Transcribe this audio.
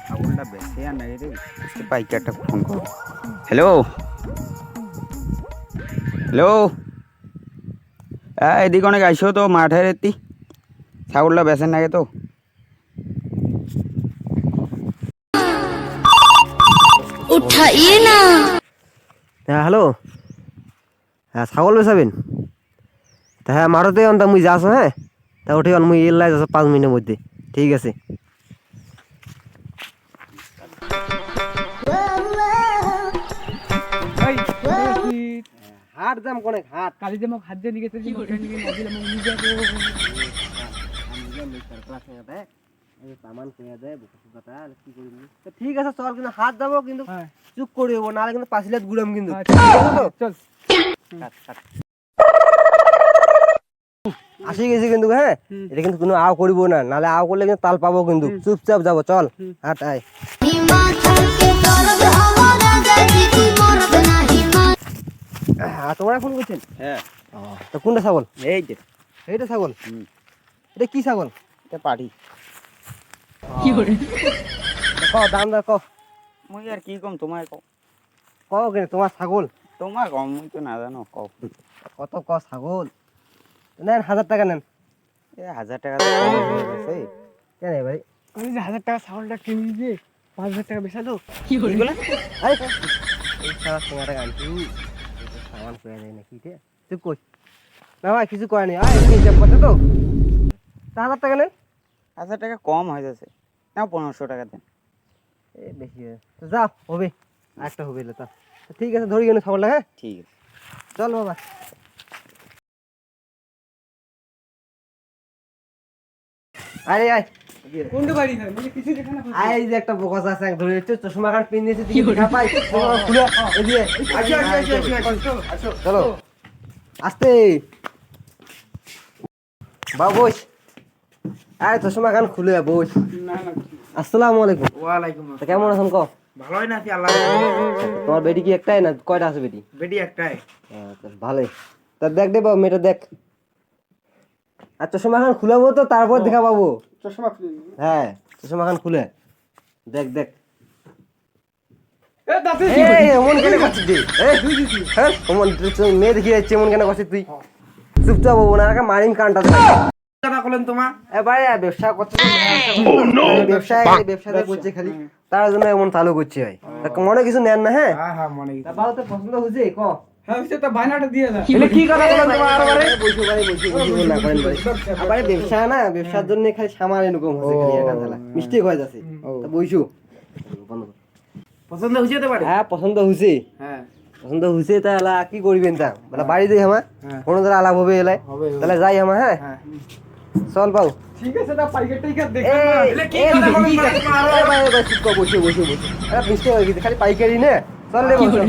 ছাগলটা বেশি আর নাই রে পাইকারটা ফোন করো হ্যালো হ্যালো এদিকে অনেক আইসো তো মাঠের এতি ছাগলটা বেচেন নাকি তো उठाइए ना। হ্যাঁ হ্যালো, হ্যাঁ ছাগল বেচাবেন? তা হ্যাঁ মারতে অন্তা মুই যাস, হ্যাঁ তা উঠে মুই এলাই যাস 5 মিনিটের মধ্যে। ঠিক আছে। হাট দাম কোনে হাট কালি যে মোক হাত দিয়ে নিয়ে গেছে যে মোটর নিয়ে নদীলে মোক নিয়ে যাবো সামান কিনে দেয় কথা কি করবি। ঠিক আছে চল, কিন্তু হাত যাবো কিন্তু চুপ করে দেবো, নাহলে কিন্তু 5 লাখ গুড়াম কিন্তু। চল আসি গেছি কিন্তু, হ্যাঁ এটা কিন্তু কোনো আও করিব না, নাহলে আও করলে কিন্তু তাল পাবো কিন্তু। চুপচাপ যাবো, চল হাট আয়। তোমরা ফোন করছেন? হ্যাঁ তো কোনটা ছাগল? এই যে এইটা ছাগল? এটা কি ছাগল? এটা পাটি কি করে ক দাম দর ক। মুই আর কি কম তোমার কও ক কেন তোমার ছাগল? তোমার কম মুই তো না জানো কও কত ক ছাগল? নেন 1000 টাকা নেন। 1000 টাকা তো কম হয়ে গেছে কেন ভাই? আমি যে 1000 টাকা ছাগলটা কিনে দিয়ে 5000 টাকা বেচালো কি করে বলে? আরে এই সারা টাকা আনছি সামান পেয়ে যায় নাকি রে? তুই কই না ভাই কিছু কয় নাই। আয় হিসাব করতে তো 1000 টাকা নেন। 1000 টাকা কম হয়ে যাচ্ছে না 1500 টাকা দেন এ বেশি তো যা হবে একটা হবে তা। ঠিক আছে ধরি গেল ছাগলটা। হ্যাঁ ঠিক আছে চল বাবা। আরে আয় কোনটা বাড়ি হয় মানে কিছু দেখা না আই যে একটা বকস আছে এক ধরে চশমা কান পিন দিয়েছে তুই দেখা পাই খুলে এদিকে আসো চলো আস্তে বাবু বস। আরে চশমা কান খুলে বস। না না আসসালামু আলাইকুম। ওয়ালাইকুম তা কেমন আছেন ক? ভালোই নাকি আল্লাহ তোমার বেটি কি একটাই না কয়টা আছে বেটি? বেটি একটাই আচ্ছা ভালোই। তা দেখ দে বাবু মেয়েটা দেখ। আর চশমা খান খুলাবো তো তারপর দেখা পাবো। চশমা খুলে হ্যাঁ চশমা খান খুলে দেখ দেখ। এ দাদু এই এমন কেন করছিস তুই? হ্যাঁ এমন মেয়ে দেখি যাচ্ছে এমন কেন করছিস তুই? চুপচাপ হবো না মারিম কানটা। টাকা করেন তোমা এবারে ব্যবসা করছে ব্যবসাটা করছে খালি তার জন্য এমন চালু করছে ভাই। তা মনে কিছু নেন না? হ্যাঁ হ্যাঁ হ্যাঁ মনে তা বাবু তো পছন্দ হয়েছে ক। হ্যাঁ হইছে তো বায়নাটা দিয়ে দাও এটা কি কথা বলেন তোমার আরবারে? বসো ভাই বসো না করেন ভাই। আবার ব্যবসা না ব্যবসার জন্য খালি সামাল এরকম হচ্ছে খালি একা ঝালা মিস্টেক হয়ে যাচ্ছে। তা বসো বন্ধ কর। পছন্দ হইছে তো বাড়ি হ্যাঁ পছন্দ হয়েছে। হ্যাঁ পছন্দ হয়েছে তাহলে কি করবেন তা মানে বাড়ি যাই আমার হ্যাঁ। কোনো দ্বারা আলাপ হবে এলাই হবে, হবে। তাহলে যাই আমার। হ্যাঁ হ্যাঁ চল পাও। ঠিক আছে তা পাইকার টাইকার দেখো এই, না এলে কি কথা বলেন কি কথা? তোমার এই ভাই, ভাই, চুপ কর, বসে। আরে মিস্টেক হয়ে গেছে, খালি পাইকারি নে। চল রে বসো।